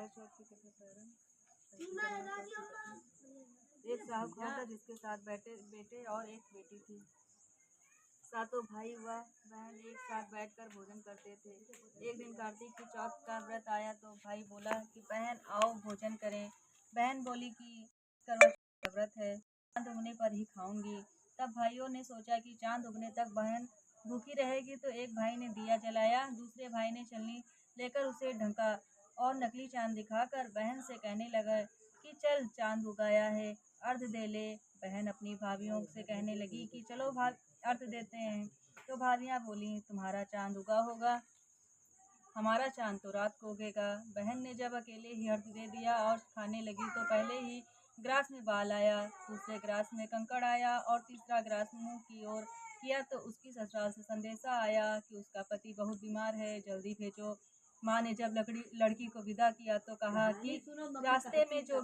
करवा चौथ की कथा प्रारंभ। एक साहूकार था जिसके साथ बेटे और एक बेटी थी। सातों भाई व बहन एक साथ बैठकर भोजन करते थे। एक दिन कार्तिक की चौथ का व्रत आया तो भाई बोला कि बहन आओ भोजन करें। बहन बोली कि करवा चौथ का व्रत है, चांद उगने पर ही खाऊंगी। तब भाइयों ने सोचा कि चांद उगने तक बहन भूखी रहेगी, तो एक भाई ने दिया जलाया, दूसरे भाई ने छलनी लेकर उसे ढका और नकली चांद दिखाकर बहन से कहने लगा कि चल चांद उगाया है, अर्घ दे ले। बहन अपनी भाभियों से कहने लगी कि चलो अर्घ देते हैं। तो भाभियां बोली तुम्हारा चांद उगा होगा, हमारा चांद तो रात को उगेगा। बहन ने जब अकेले ही अर्घ दे दिया और खाने लगी तो पहले ही ग्रास में बाल आया, दूसरे ग्रास में कंकड़ आया और तीसरा ग्रास मुंह की ओर किया तो उसकी ससुराल से संदेशा आया कि उसका पति बहुत बीमार है, जल्दी भेजो। माँ ने जब लड़की को विदा किया तो कहा कि रास्ते में जो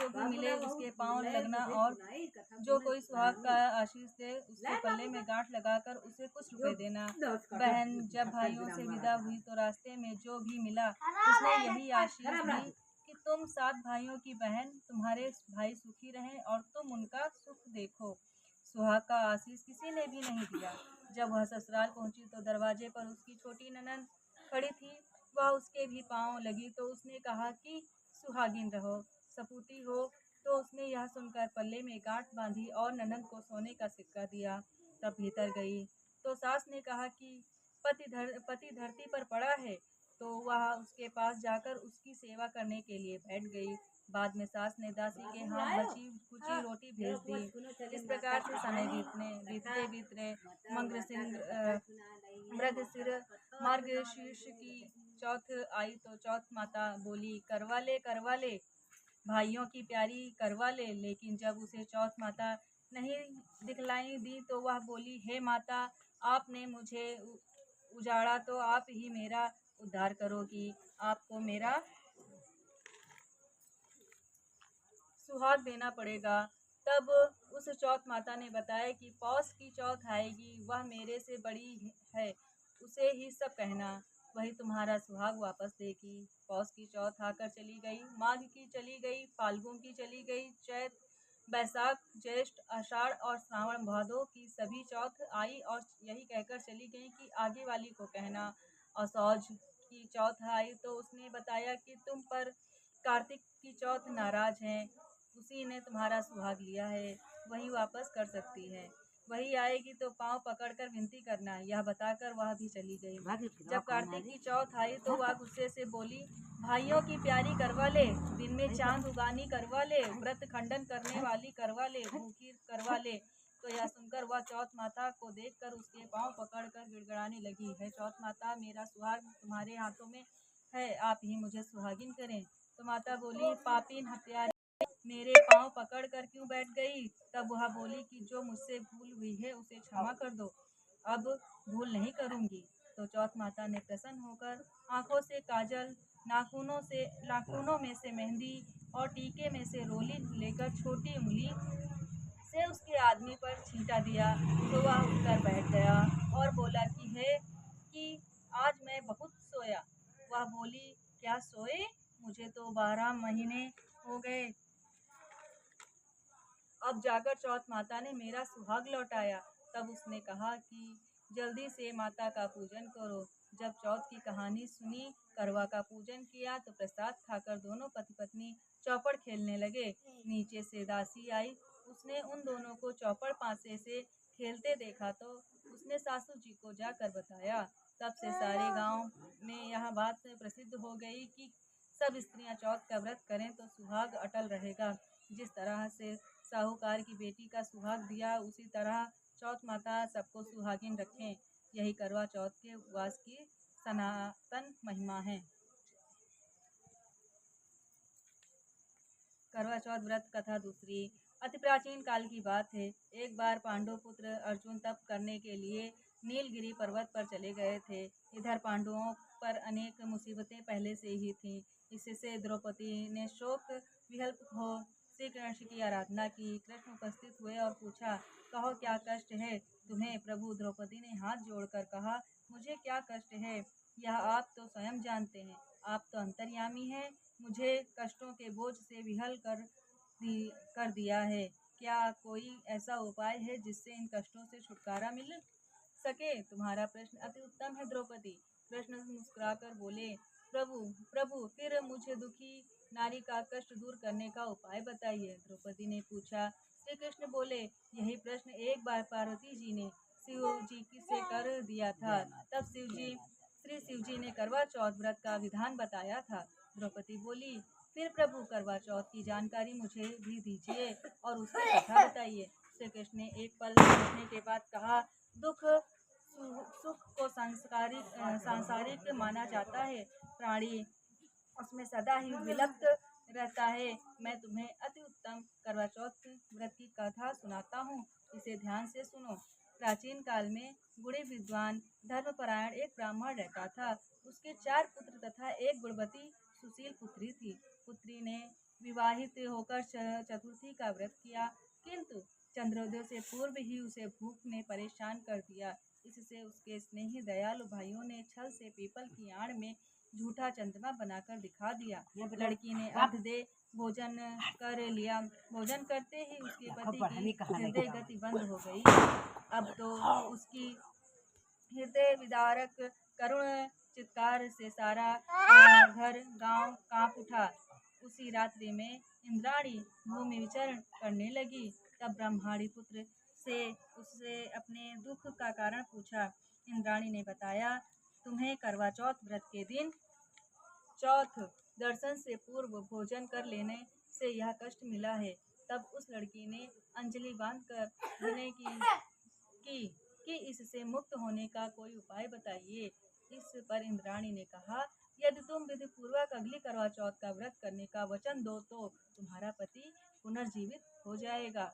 भी मिले उसके पाँव लगना और जो कोई सुहाग का आशीष दे उसके पल्ले में गांठ लगाकर उसे कुछ रुपए देना। बहन जब भाइयों से विदा हुई तो रास्ते में जो भी मिला उसने यही आशीष दी कि तुम 7 भाइयों की बहन, तुम्हारे भाई सुखी रहें और तुम उनका सुख देखो। सुहाग का आशीष किसी ने भी नहीं दिया। जब वह ससुराल पहुंची तो दरवाजे पर उसकी छोटी ननद खड़ी थी। वह उसके भी पाँव लगी तो उसने कहा कि सुहागिन रहो, सपूती हो। तो उसने यह सुनकर पल्ले में गांठ बांधी और ननद को सोने का सिक्का दिया। तब भीतर गई तो सास ने कहा कि पति धरती पर पड़ा है, तो वह उसके पास जाकर उसकी सेवा करने के लिए बैठ गई। बाद में सास ने दासी के हाथ बची कुची रोटी भेज दी। इस प्रकार से समय बीतते मार्गशीर्ष की चौथ आई तो चौथ माता बोली करवा ले भाइयों की प्यारी करवा ले। लेकिन जब उसे चौथ माता नहीं दिखलाई दी तो वह बोली हे माता, आपने मुझे उजाड़ा तो आप ही मेरा उद्धार करोगी, आपको मेरा सुहाग देना पड़ेगा। तब उस चौथ माता ने बताया कि पौष की चौथ आएगी, वह मेरे से बड़ी है, उसे ही सब कहना, वही तुम्हारा सुहाग वापस देगी। पौष की चौथ आकर चली गई, माघ की चली गई, फाल्गुन की चली गई, चैत बैसाख ज्येष्ठ आषाढ़ और श्रावण भादो की सभी चौथ आई और यही कहकर चली गई कि आगे वाली को कहना। असौज की चौथ आई तो उसने बताया कि तुम पर कार्तिक की चौथ नाराज हैं, उसी ने तुम्हारा सुहाग लिया है, वही वापस कर सकती है, वही आएगी तो पाँव पकड़कर विनती करना। यह बताकर वह भी चली गई। जब कार्तिक की चौथ आई तो वह गुस्से से बोली भाइयों की प्यारी करवा ले, दिन में चांद उगानी करवा ले, व्रत खंडन करने वाली करवा ले, भूखी करवा ले। तो यह सुनकर वह चौथ माता को देखकर उसके पाँव पकड़कर गिड़गिड़ाने लगी, है चौथ माता, मेरा सुहाग तुम्हारे हाथों में है, आप ही मुझे सुहागिन करें। तो माता बोली पापीन हत्यारी, मेरे पाँव पकड़ कर क्यों बैठ गई। तब वह बोली कि जो मुझसे भूल हुई है उसे क्षमा कर दो, अब भूल नहीं करूंगी। तो चौथ माता ने प्रसन्न होकर आंखों से काजल, नाखूनों में से मेहंदी और टीके में से रोली लेकर छोटी उंगली से उसके आदमी पर छींटा दिया तो वह उठकर बैठ गया और बोला कि आज मैं बहुत सोया। वह बोली क्या सोए, मुझे तो 12 महीने हो गए, अब जाकर चौथ माता ने मेरा सुहाग लौटाया। तब उसने कहा कि जल्दी से माता का पूजन करो। जब चौथ की कहानी सुनी, करवा का पूजन किया तो प्रसाद खाकर दोनों पति पत्नी चौपड़ खेलने लगे। नीचे से दासी आई, उसने उन दोनों को चौपड़ पासे से खेलते देखा तो उसने सासू जी को जाकर बताया। तब से सारे गांव में यह बात प्रसिद्ध हो गई कि सब स्त्रियां चौथ का व्रत करें तो सुहाग अटल रहेगा। जिस तरह से साहूकार की बेटी का सुहाग दिया, उसी तरह चौथ माता सबको सुहागिन रखें। यही करवा चौथ के उपवास की सनातन महिमा है। करवा चौथ व्रत कथा दूसरी। अति प्राचीन काल की बात है। एक बार पांडु पुत्र अर्जुन तप करने के लिए नीलगिरी पर्वत पर चले गए थे। इधर पांडवों पर अनेक मुसीबतें पहले से ही थीं। इससे द्रौपदी ने शोक विहल हो श्री कृष्ण की आराधना की। कृष्ण उपस्थित हुए और पूछा, कहो क्या कष्ट है तुम्हें। प्रभु द्रौपदी ने हाथ जोड़कर कहा, मुझे क्या कष्ट है, यह आप तो स्वयं जानते हैं। आप तो अंतर्यामी हैं। मुझे कष्टों के बोझ से विहल कर दिया है। क्या कोई ऐसा उपाय है जिससे इन कष्टों से छुटकारा मिल सके? तुम्हारा प्रश्न अति उत्तम है द्रौपदी। कृष्ण मुस्कुराकर बोले, प्रभु प्रभु फिर मुझे दुखी नारी का कष्ट दूर करने का उपाय बताइए। द्रौपदी ने पूछा। श्री कृष्ण बोले, यही प्रश्न एक बार पार्वती जी ने शिव जी से कर दिया था। तब श्री शिव जी ने करवा चौथ व्रत का विधान बताया था। द्रौपदी बोली, फिर प्रभु करवा चौथ की जानकारी मुझे भी दीजिए और उसकी कथा बताइए। श्री कृष्ण ने एक पल सोचने के बाद कहा, दुख सुख को सांसारिक माना जाता है। प्राणी उसमें सदा ही विलप्त रहता है। मैं तुम्हें अति उत्तम करवा चौथ व्रत की कथा सुनाता हूँ, इसे ध्यान से सुनो। प्राचीन काल में गुणी विद्वान धर्मपरायण एक ब्राह्मण रहता था। उसके 4 पुत्र तथा एक गुणवती सुशील पुत्री थी। पुत्री ने विवाहित होकर चतुर्थी का व्रत किया, किंतु चंद्रोदय से पूर्व ही उसे भूख ने परेशान कर दिया। इससे उसके स्नेही दयालु भाइयों ने छल से पीपल की आड़ में झूठा चंद्रमा बनाकर दिखा दिया। लड़की ने अर्घ दे भोजन कर लिया। भोजन करते ही उसके पति की हृदय गति बंद हो गई। अब तो उसकी हृदय विदारक करुण चित्कार से सारा घर गांव कांप उठा। उसी रात्रि में इंद्राणी भूमि विचरण करने लगी। तब ब्रह्माणी पुत्र से उससे अपने दुख का कारण पूछा। इंद्राणी ने बताया, तुम्हें करवा चौथ व्रत के दिन चौथ दर्शन से पूर्व भोजन कर लेने से यह कष्ट मिला है। तब उस लड़की ने अंजलि बांधकर विनय की कि इससे मुक्त होने का कोई उपाय बताइए। इस पर इंद्राणी ने कहा, यदि तुम विधि पूर्वक अगली करवा चौथ का व्रत करने का वचन दो तो तुम्हारा पति पुनर्जीवित हो जाएगा।